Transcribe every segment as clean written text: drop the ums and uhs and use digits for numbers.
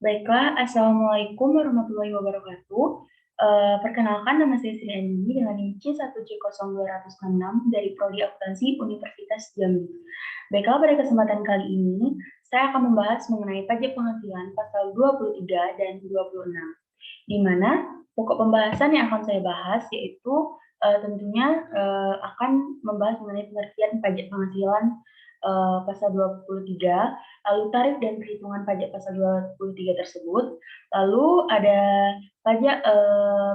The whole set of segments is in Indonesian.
Baiklah, Assalamualaikum warahmatullahi wabarakatuh. Perkenalkan, nama saya Sri Andini dengan NIM C1C0266 dari Prodi Akuntansi Universitas Jambi. Baiklah, pada kesempatan kali ini, saya akan membahas mengenai pajak penghasilan pasal 23 dan 26, di mana pokok pembahasan yang akan saya bahas yaitu tentunya akan membahas mengenai pengertian pajak penghasilan pasal 23, lalu tarif dan perhitungan pajak pasal 23 tersebut, lalu ada pajak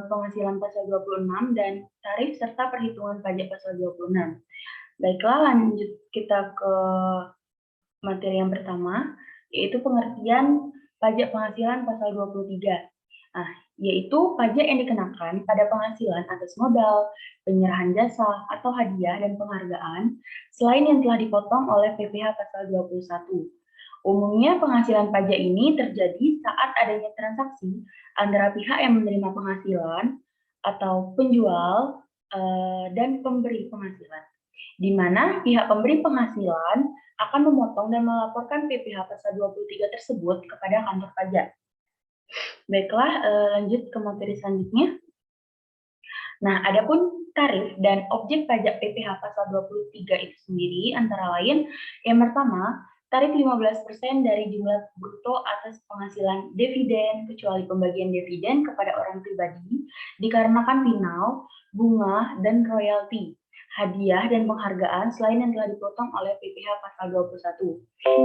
penghasilan pasal 26 dan tarif serta perhitungan pajak pasal 26. Baiklah, lanjut kita ke materi yang pertama, yaitu pengertian pajak penghasilan pasal 23. Nah, yaitu pajak yang dikenakan pada penghasilan atas modal, penyerahan jasa, atau hadiah dan penghargaan, selain yang telah dipotong oleh PPh pasal 21. Umumnya penghasilan pajak ini terjadi saat adanya transaksi antara pihak yang menerima penghasilan atau penjual dan pemberi penghasilan, di mana pihak pemberi penghasilan akan memotong dan melaporkan PPh pasal 23 tersebut kepada kantor pajak. Baiklah, lanjut ke materi selanjutnya. Nah, adapun tarif dan objek pajak PPh pasal 23 itu sendiri antara lain, yang pertama, tarif 15% dari jumlah bruto atas penghasilan dividen kecuali pembagian dividen kepada orang pribadi dikarenakan final, bunga, dan royalti, hadiah dan penghargaan selain yang telah dipotong oleh PPh pasal 21.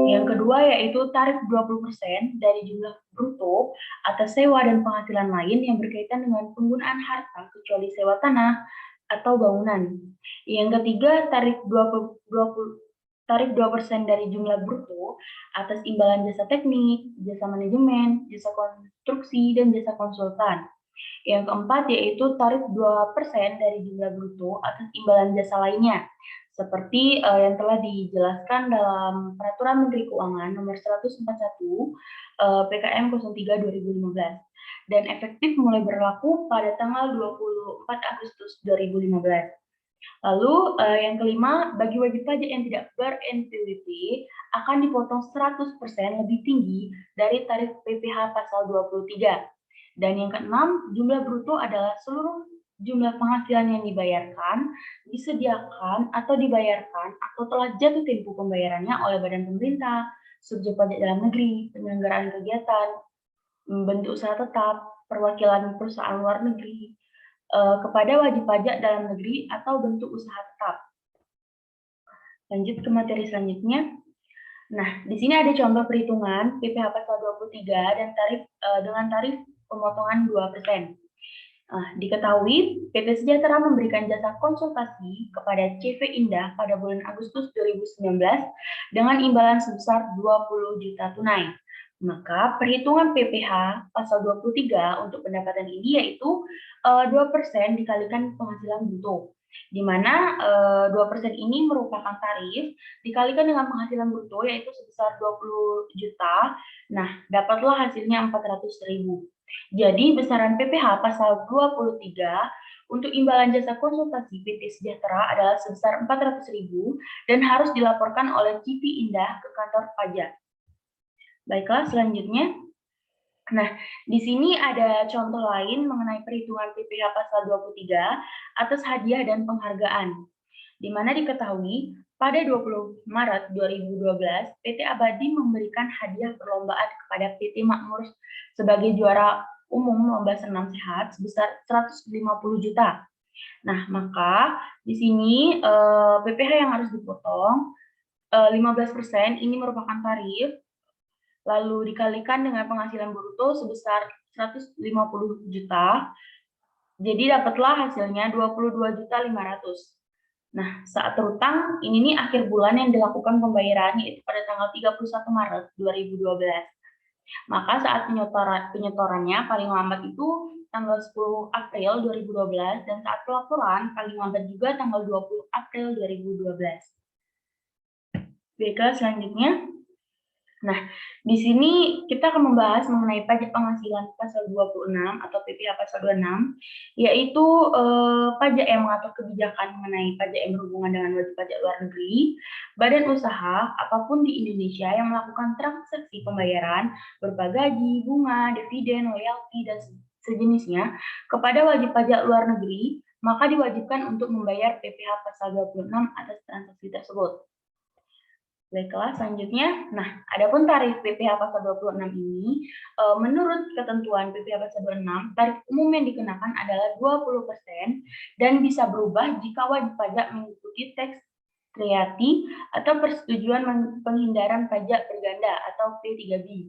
Yang kedua yaitu tarif 20% dari jumlah bruto atas sewa dan penghasilan lain yang berkaitan dengan penggunaan harta kecuali sewa tanah atau bangunan. Yang ketiga, tarif 2% dari jumlah bruto atas imbalan jasa teknik, jasa manajemen, jasa konstruksi, dan jasa konsultan. Yang keempat yaitu tarif 2% dari jumlah bruto atas imbalan jasa lainnya, seperti yang telah dijelaskan dalam Peraturan Menteri Keuangan Nomor 141 PKM 03 2015 dan efektif mulai berlaku pada tanggal 24 Agustus 2015. Lalu yang kelima, bagi wajib pajak yang tidak ber-NPWP akan dipotong 100% lebih tinggi dari tarif PPh pasal 23. Dan yang keenam, jumlah bruto adalah seluruh jumlah penghasilan yang dibayarkan, disediakan, atau dibayarkan, atau telah jatuh tempo pembayarannya oleh badan pemerintah, subjek pajak dalam negeri, penyelenggaraan kegiatan, bentuk usaha tetap, perwakilan perusahaan luar negeri, kepada wajib pajak dalam negeri atau bentuk usaha tetap. Lanjut ke materi selanjutnya. Nah, di sini ada contoh perhitungan PPh pasal 23 dan dengan tarif pemotongan 2%. Diketahui PT Sejahtera memberikan jasa konsultasi kepada CV Indah pada bulan Agustus 2019 dengan imbalan sebesar 20 juta tunai. Maka perhitungan PPh pasal 23 untuk pendapatan ini yaitu 2% dikalikan penghasilan bruto, di mana 2% ini merupakan tarif dikalikan dengan penghasilan bruto yaitu sebesar 20 juta. Nah, dapatlah hasilnya 400.000. Jadi besaran PPh pasal 23 untuk imbalan jasa konsultasi PT Sejahtera adalah sebesar 400.000 dan harus dilaporkan oleh CV Indah ke kantor pajak. Baiklah, selanjutnya. Nah, di sini ada contoh lain mengenai perhitungan PPh pasal 23 atas hadiah dan penghargaan, di mana diketahui pada 20 Maret 2012, PT Abadi memberikan hadiah perlombaan kepada PT Makmur sebagai juara umum lomba senam sehat sebesar 150 juta. Nah, maka di sini PPh yang harus dipotong 15% ini merupakan tarif, lalu dikalikan dengan penghasilan bruto sebesar 150 juta, jadi dapatlah hasilnya 22.500.000. Nah, saat terutang, ini nih akhir bulan yang dilakukan pembayaran, yaitu pada tanggal 31 Maret 2012. Maka saat penyetorannya paling lambat itu tanggal 10 April 2012, dan saat pelaporan paling lambat juga tanggal 20 April 2012. Baiklah, selanjutnya. Nah, di sini kita akan membahas mengenai pajak penghasilan pasal 26 atau PPh pasal 26, yaitu pajak yang mengatur kebijakan mengenai pajak yang berhubungan dengan wajib pajak luar negeri, badan usaha, apapun di Indonesia yang melakukan transaksi pembayaran berupa gaji, bunga, dividen, royalti, dan sejenisnya kepada wajib pajak luar negeri, maka diwajibkan untuk membayar PPh pasal 26 atas transaksi tersebut. Baiklah, selanjutnya, nah, adapun tarif PPh pasal 26 ini, menurut ketentuan PPh pasal 26, tarif umum yang dikenakan adalah 20% dan bisa berubah jika wajib pajak mengikuti teks kreati atau persetujuan penghindaran pajak berganda atau P3B.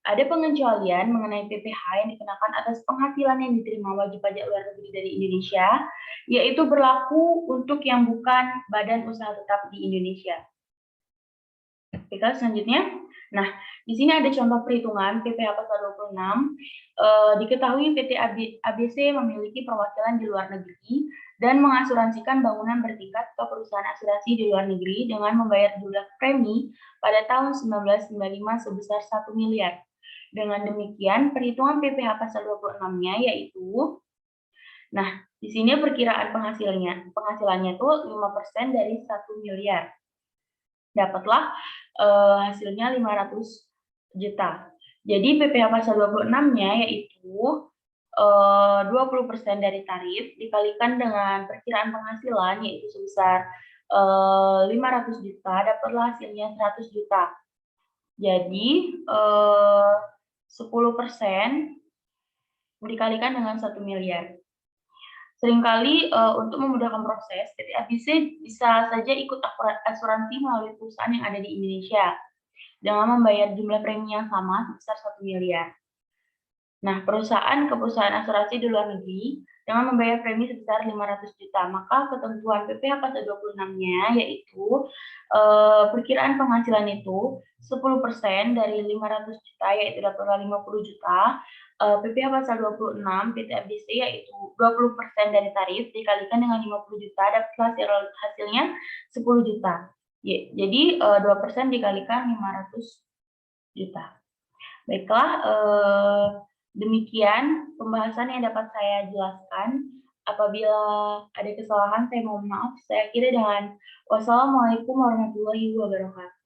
Ada pengecualian mengenai PPh yang dikenakan atas penghasilan yang diterima wajib pajak luar negeri dari Indonesia, yaitu berlaku untuk yang bukan badan usaha tetap di Indonesia. Oke, selanjutnya. Nah, di sini ada contoh perhitungan PPh pasal 26. Diketahui PT ABC memiliki perwakilan di luar negeri dan mengasuransikan bangunan bertingkat ke perusahaan asuransi di luar negeri dengan membayar jumlah premi pada tahun 1995 sebesar 1 miliar. Dengan demikian, perhitungan PPh pasal 26-nya yaitu, nah, di sini perkiraan penghasilannya itu 5% dari 1 miliar. Dapatlah hasilnya 500 juta. Jadi PPh pasal 26-nya yaitu 20% dari tarif dikalikan dengan perkiraan penghasilan yaitu sebesar 500 juta, dapatlah hasilnya 100 juta. Jadi 10% dikalikan dengan 1 miliar. Seringkali untuk memudahkan proses, PT ABC bisa saja ikut asuransi melalui perusahaan yang ada di Indonesia dengan membayar jumlah premi yang sama sebesar 1 miliar. Nah, perusahaan asuransi di luar negeri dengan membayar premi sebesar 500 juta. Maka ketentuan PPh pasal 26-nya yaitu perkiraan penghasilan itu 10% dari 500 juta yaitu dapatlah 50 juta. PPh pasal 26 PT ABC yaitu 20% dari tarif dikalikan dengan 50 juta dapatlah hasilnya 10 juta. Jadi 2% dikalikan 500 juta. Baiklah, demikian pembahasan yang dapat saya jelaskan. Apabila ada kesalahan, saya mohon maaf. Saya akhiri dengan wassalamualaikum warahmatullahi wabarakatuh.